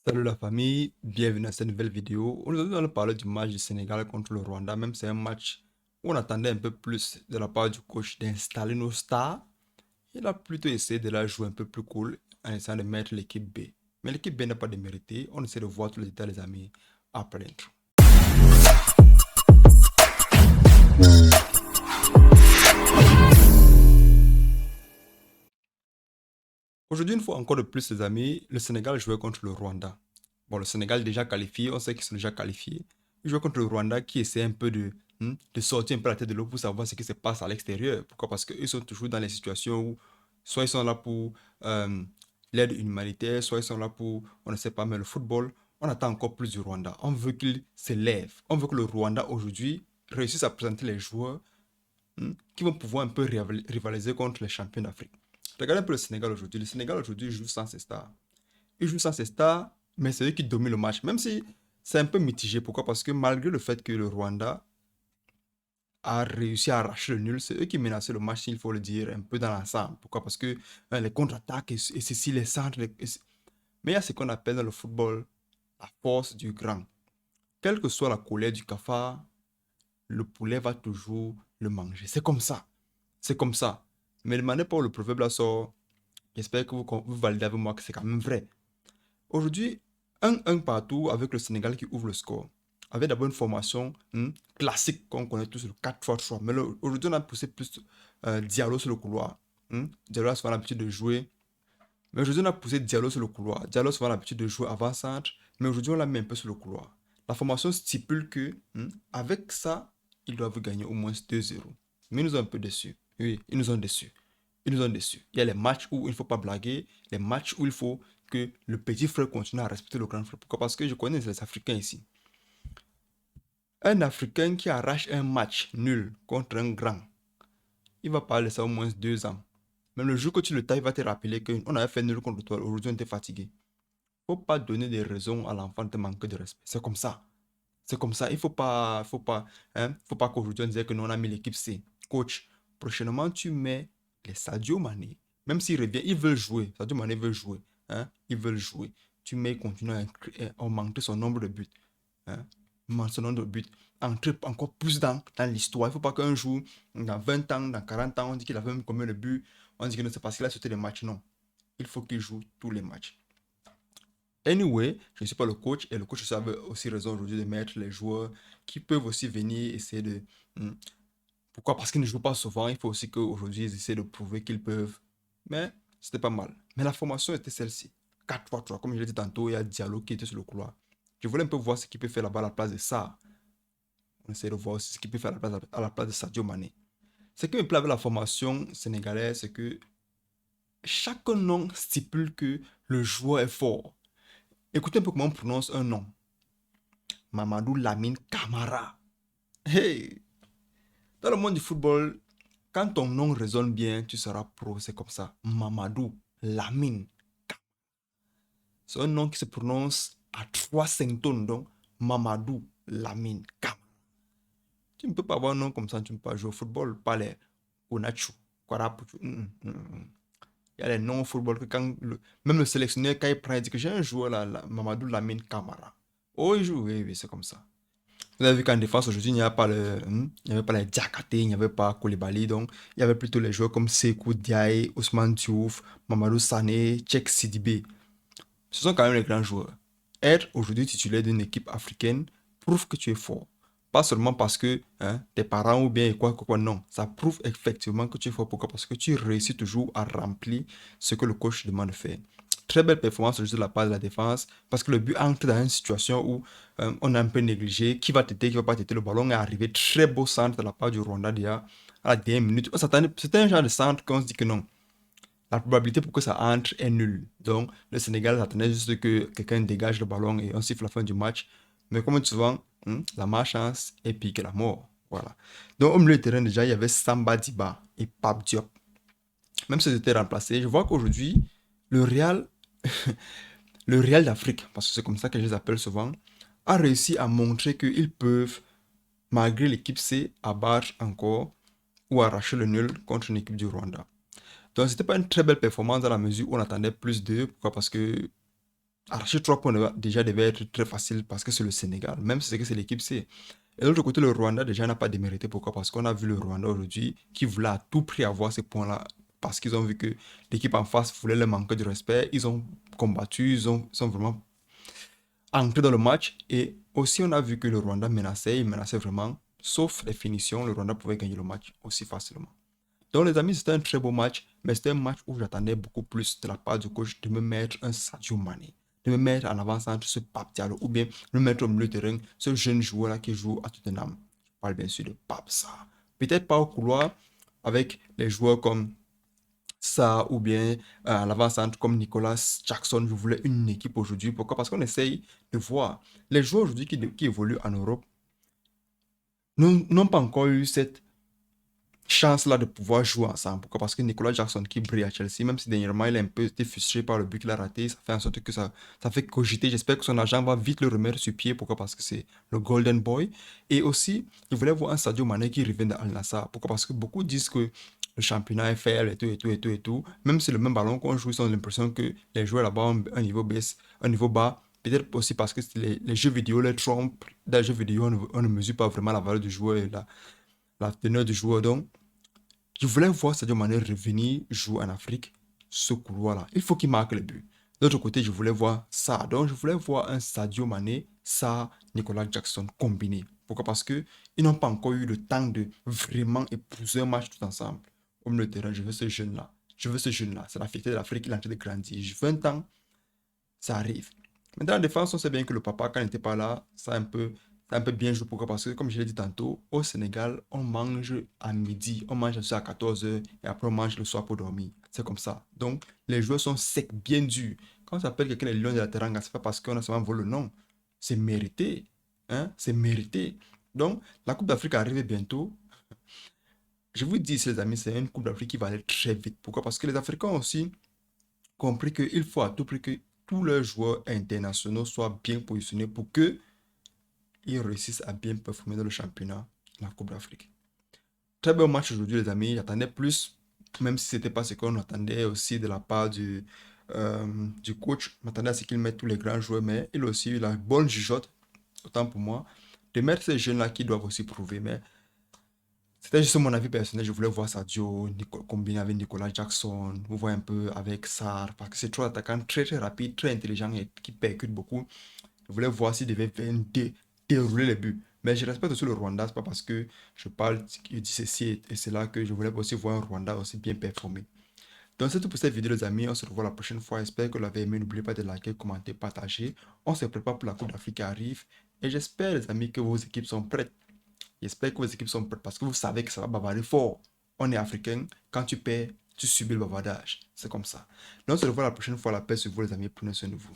Salut la famille, bienvenue à cette nouvelle vidéo. Aujourd'hui, nous allons parler du match du Sénégal contre le Rwanda. Même si c'est un match où on attendait un peu plus de la part du coach d'installer nos stars, il a plutôt essayé de la jouer un peu plus cool en essayant de mettre l'équipe B. Mais l'équipe B n'a pas démérité. On essaie de voir tous les détails, les amis, après l'intro. Aujourd'hui, une fois encore de plus, les amis, le Sénégal jouait contre le Rwanda. Bon, le Sénégal est déjà qualifié, on sait qu'ils sont déjà qualifiés. Il jouait contre le Rwanda qui essaie un peu de sortir un peu la tête de l'eau pour savoir ce qui se passe à l'extérieur. Pourquoi? Parce qu'ils sont toujours dans les situations où soit ils sont là pour euh, l'aide humanitaire, soit ils sont là pour, on ne sait pas, mais le football, on attend encore plus du Rwanda. On veut qu'il s'élève. On veut que le Rwanda aujourd'hui réussisse à présenter les joueurs qui vont pouvoir un peu rivaliser contre les champions d'Afrique. Regardez un peu le Sénégal aujourd'hui. Le Sénégal aujourd'hui joue sans ses stars. Il joue sans ses stars, mais c'est eux qui dominent le match. Même si c'est un peu mitigé. Pourquoi? Parce que malgré le fait que le Rwanda a réussi à arracher le nul, c'est eux qui menaçaient le match, il faut le dire, un peu dans l'ensemble. Pourquoi? Parce que les contre-attaques et ceci, les centres. Mais il y a ce qu'on appelle dans le football la force du grand. Quelle que soit la colère du cafard, le poulet va toujours le manger. C'est comme ça. C'est comme ça. Mais demandez pas où le proverbe là sort. J'espère que vous validez avec moi que c'est quand même vrai. Aujourd'hui, 1-1 partout avec le Sénégal qui ouvre le score. Avec d'abord une formation classique qu'on connaît tous, le 4-3-3. Mais aujourd'hui, on a poussé plus Diallo sur le couloir. Diallo a souvent l'habitude de jouer. Mais aujourd'hui, on a poussé Diallo sur le couloir. Diallo a souvent l'habitude de jouer avant-centre. Mais aujourd'hui, on l'a mis un peu sur le couloir. La formation stipule que, avec ça, ils doivent gagner au moins 2-0. Mais ils nous ont un peu déçus. Oui, ils nous ont déçus. Ils nous ont déçus. Il y a les matchs où il ne faut pas blaguer, les matchs où il faut que le petit frère continue à respecter le grand frère. Pourquoi? Parce que je connais les Africains ici. Un Africain qui arrache un match nul contre un grand, il va pas laisser au moins 2 ans. Même le jour que tu le tailles, il va te rappeler qu'on avait fait nul contre toi. Aujourd'hui, on était fatigué. Faut pas donner des raisons à l'enfant de manquer de respect. C'est comme ça. C'est comme ça. Il faut pas qu'aujourd'hui on dise que nous on a mis l'équipe C. Coach, prochainement tu mets les Sadio Mané. Même s'il revient, ils veulent jouer. Sadio Mané veut jouer. Ils veulent jouer. Tu mets, continue à augmenter son nombre de buts. Hein? Son nombre de buts. Entrer encore plus dans l'histoire. Il ne faut pas qu'un jour, dans 20 ans, dans 40 ans, on dit qu'il a fait combien de buts. On dit que c'est parce qu'il a sauté les matchs. Non. Il faut qu'il joue tous les matchs. Anyway, je ne suis pas le coach et le coach avait aussi raison aujourd'hui de mettre les joueurs qui peuvent aussi venir essayer de... Pourquoi? Parce qu'ils ne jouent pas souvent. Il faut aussi qu'aujourd'hui, ils essaient de prouver qu'ils peuvent. Mais c'était pas mal. Mais la formation était celle-ci. 4-3-3. Comme je l'ai dit tantôt, il y a Diallo qui était sur le couloir. Je voulais un peu voir ce qu'il peut faire là-bas à la place de ça. On essaie de voir aussi ce qu'il peut faire à la place de Sadio Mané. Ce qui me plaît avec la formation sénégalaise, c'est que chaque nom stipule que le joueur est fort. Écoutez un peu comment on prononce un nom. Mamadou Lamine Camara. Hey! Dans le monde du football, quand ton nom résonne bien, tu seras pro. C'est comme ça. Mamadou Lamine. C'est un nom qui se prononce à 3 symptômes. Donc, Mamadou Lamine Camara. Tu ne peux pas avoir un nom comme ça, tu ne peux pas jouer au football. Pas les Konachu, Kwarapuchu. Il y a les noms au football que même le sélectionneur, quand il prend, il dit que j'ai un joueur là, Mamadou Lamine Camara. Oh, il joue, oui, oui, c'est comme ça. Vous avez vu qu'en défense aujourd'hui, il n'y avait pas les Diakate, il n'y avait pas Koulibaly, donc il y avait plutôt les joueurs comme Sekou Diaye, Ousmane Diouf, Mamadou Sané, Tchèque Sidibé. Ce sont quand même les grands joueurs. Être aujourd'hui titulaire d'une équipe africaine prouve que tu es fort. Pas seulement parce que tes parents ou bien quoi, non. Ça prouve effectivement que tu es fort. Pourquoi? Parce que tu réussis toujours à remplir ce que le coach demande de faire. Très belle performance de la part de la défense parce que le but entre dans une situation où on a un peu négligé. Qui va t'aider, qui va pas t'aider. Le ballon est arrivé. Très beau centre de la part du Rwanda déjà à la dernière minute. C'était un genre de centre qu'on se dit que non. La probabilité pour que ça entre est nulle. Donc, le Sénégal attendait juste que quelqu'un dégage le ballon et on siffle la fin du match. Mais comme souvent, la malchance est pire que la mort. Voilà. Donc, au milieu de terrain, déjà, il y avait Samba Diba et Pape Diop. Même si c'était remplacé, je vois qu'aujourd'hui, le Real, le Real d'Afrique, parce que c'est comme ça que je les appelle souvent, a réussi à montrer qu'ils peuvent, malgré l'équipe C, abattre encore ou arracher le nul contre une équipe du Rwanda. Donc, c'était pas une très belle performance dans la mesure où on attendait plus d'eux. Pourquoi? Parce que arracher 3 points déjà devait être très facile parce que c'est le Sénégal, même si c'est que c'est l'équipe C. Et de l'autre côté, le Rwanda déjà n'a pas démérité. Pourquoi? Parce qu'on a vu le Rwanda aujourd'hui qui voulait à tout prix avoir ces points-là parce qu'ils ont vu que l'équipe en face voulait leur manquer de respect. Ils ont combattu, sont vraiment entrés dans le match. Et aussi, on a vu que le Rwanda menaçait, il menaçait vraiment. Sauf les finitions, le Rwanda pouvait gagner le match aussi facilement. Donc, les amis, c'était un très beau match, mais c'était un match où j'attendais beaucoup plus de la part du coach de me mettre un Sadio Mané, de me mettre en avant-centre ce Pape Diallo, ou bien de me mettre au milieu de terrain ce jeune joueur-là qui joue à Tottenham. Je parle bien sûr de Pape Sarr. Peut-être pas au couloir avec les joueurs comme ça, ou bien à l'avant-centre comme Nicolas Jackson. Je voulais une équipe aujourd'hui. Pourquoi? Parce qu'on essaye de voir les joueurs aujourd'hui qui évoluent en Europe n'ont pas encore eu cette chance-là de pouvoir jouer ensemble. Pourquoi? Parce que Nicolas Jackson qui brille à Chelsea, même si dernièrement il a un peu été frustré par le but qu'il a raté, ça fait en sorte que ça fait cogiter. J'espère que son agent va vite le remettre sur pied. Pourquoi? Parce que c'est le Golden Boy. Et aussi, je voulais voir un Sadio Mané qui revient de Al Nassr. Pourquoi? Parce que beaucoup disent que le championnat est faible et tout, et tout, et tout, et tout. Même si c'est le même ballon qu'on joue, ils ont l'impression que les joueurs là-bas ont un niveau baisse, un niveau bas. Peut-être aussi parce que les jeux vidéo les trompent. Dans les jeux vidéo, on ne mesure pas vraiment la valeur du joueur et la teneur du joueur. Donc, je voulais voir Sadio Mané revenir jouer en Afrique, ce couloir-là. Il faut qu'il marque le but. D'autre côté, je voulais voir ça. Donc, je voulais voir un Sadio Mané, ça, Nicolas Jackson combiné. Pourquoi? Parce que ils n'ont pas encore eu le temps de vraiment épouser un match tout ensemble. Au milieu de terrain, je veux ce jeune-là. Je veux ce jeune-là. C'est la fierté de l'Afrique, il est en train de grandir. Je veux un temps, ça arrive. Maintenant, en défense, on sait bien que le papa, quand il n'était pas là, ça a un peu bien joué. Pourquoi? Parce que, comme je l'ai dit tantôt, au Sénégal, on mange à midi, on mange à 14 heures et après on mange le soir pour dormir. C'est comme ça. Donc, les joueurs sont secs, bien durs. Quand on s'appelle quelqu'un les Lions de la Teranga, c'est pas parce qu'on a seulement volé le nom. C'est mérité. Hein? C'est mérité. Donc, la Coupe d'Afrique arrive bientôt. Je vous dis, les amis, c'est une Coupe d'Afrique qui va aller très vite. Pourquoi? Parce que les Africains ont aussi compris qu'il faut à tout prix que tous leurs joueurs internationaux soient bien positionnés pour qu'ils réussissent à bien performer dans le championnat, la Coupe d'Afrique. Très bon match aujourd'hui, les amis. J'attendais plus, même si ce n'était pas ce qu'on attendait aussi de la part du coach. Je m'attendais à ce qu'il mette tous les grands joueurs, mais il a aussi eu la bonne jugeote, autant pour moi, de mettre ces jeunes-là qui doivent aussi prouver. Mais c'était juste mon avis personnel. Je voulais voir Sadio combiné avec Nicolas Jackson. Vous voyez un peu avec Sarr. Parce que c'est trois attaquants très très rapides, très intelligents et qui percutent beaucoup. Je voulais voir s'il devait dérouler les buts. Mais je respecte aussi le Rwanda. C'est pas parce que je parle, je dis ceci et c'est là que je voulais aussi voir un Rwanda aussi bien performer. Donc c'est tout pour cette vidéo les amis. On se revoit la prochaine fois. J'espère que vous l'avez aimé. N'oubliez pas de liker, commenter, partager. On se prépare pour la Coupe d'Afrique qui arrive. Et j'espère les amis que vos équipes sont prêtes. J'espère que vos équipes sont prêtes parce que vous savez que ça va bavarder fort. On est africain, quand tu perds, tu subis le bavardage. C'est comme ça. Donc on se revoit la prochaine fois. La paix sur vous les amis. Prenez soin de vous.